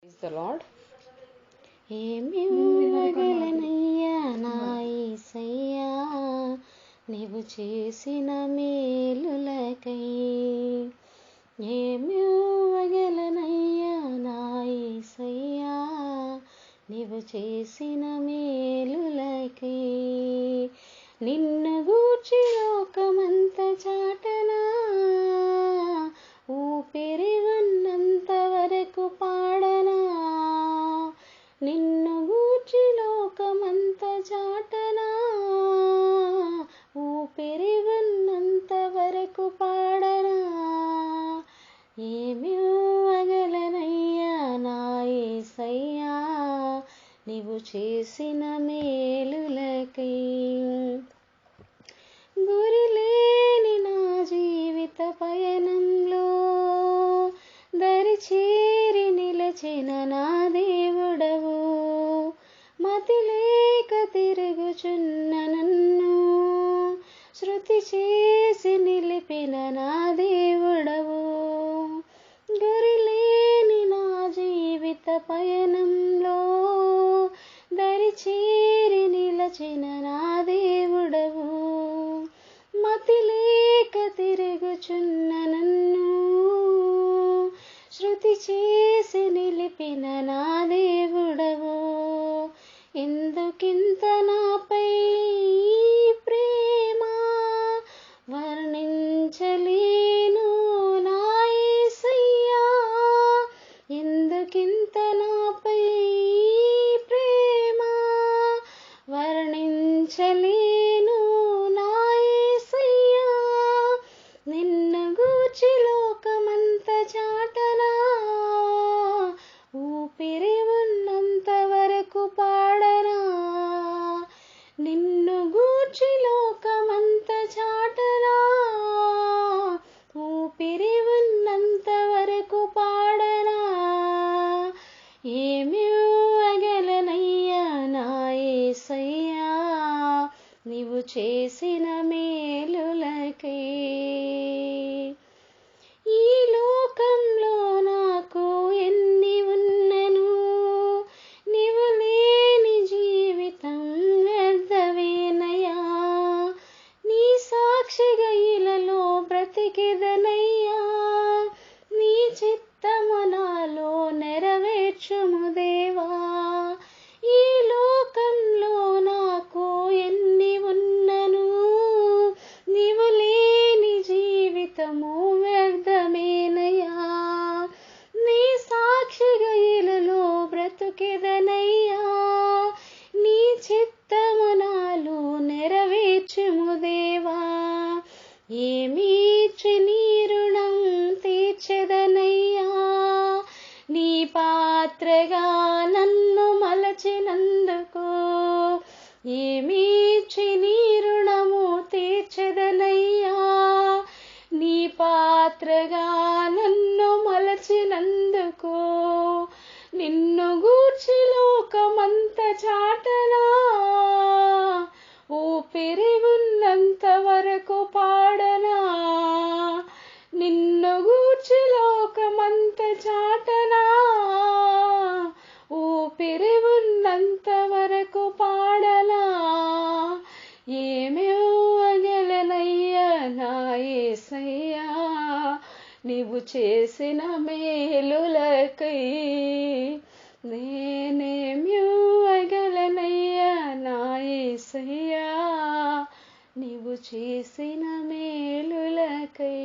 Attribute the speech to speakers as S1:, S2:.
S1: Praise the lord. ఏమివ్వగలనయ్యా నా యేసయ్యా నీవు చేసిన మేలులకై, ఏమివ్వగలనయ్యా నా యేసయ్యా నీవు చేసిన మేలులకై. నిన్ను గూర్చి లోకమంత చాటనా, ఊపిరి ఉన్నంత వరకు పాడనా. నిన్ను గూర్చి లోకమంత చాటనా, ఊపిరి ఉన్నంత వరకు పాడనా. ఏమివ్వగలనయ్యా నా యేసయ్యా నీవు చేసిన మేలులకై. గురిలేని నా జీవిత పయనంలో దరిచేరి నిలచిన నా దేవుడవు, మతిలేక తిరుగుచున్న నన్ను శృతి చేసి నిలిపిన నా దేవుడవు. గురిలేని నా జీవిత పయనంలో దరిచేరి నిలచిన నా దేవుడవు, మతిలేక తిరుగుచున్న నన్ను శృతి చేసి నిలిపిన నా దేవుడవు. ఎందుకింత నాపై ప్రేమ వర్ణించలేను నా యేసయ్యా. ఎందుకింత నాపై ప్రేమ వర్ణించలేను నా యేసయ్యా. నిన్ను గూర్చి లోకమంత చాటనా, ఊపిరి ఉన్నంత వరకు పాడనా. నిన్ను గూర్చి లోకమంత చాటనా, ఊపిరి ఉన్నంత వరకు పాడనా. ఏమివ్వగలనయ్యా నా యేసయ్యా నీవు చేసిన మేలులకై. ఈ లోకంలో నాకు ఎన్ని ఉన్నను, నీవు లేని జీవితం వ్యర్థమేనయ్యా. నీ సాక్షిగా ఇలలో బ్రతికెదనయ్యా, నీ చిత్తము నాలో నెరవేర్చుము దేవా. ఈ లోకంలో నాకు ఎన్ని ఉన్నను, నీవు లేని జీవితము వ్యర్థమేనయ్యా. నీ సాక్షిగా ఇలలో బ్రతుకెదనయ్యా, నీ చిత్తము నాలో నెరవేర్చుము దేవా. ఏమిచ్చి నీ రుణం తీర్చెదనయ్యా, నీ పాత్రగా నన్ను మలచినందుకు. ఏమిచ్చి నీ రుణము తీర్చెదనయ్యా, నీ పాత్రగా నన్ను మలచినందుకు. నిన్ను గూర్చి లోకమంత చాటనా, ఊపిరి ఉన్నంత వరకు పాడనా. నిన్ను గూర్చి లోకమంత చాటనా, ఊపిరి ఉన్నంత వరకు పాడనా. ఏమివ్వగలనయ్యా నా యేసయ్యా నీవు చేసిన మేలులకై. నేనేమివ్వగలనయ్యా నా యేసయ్యా నీవు చేసిన మేలులకై.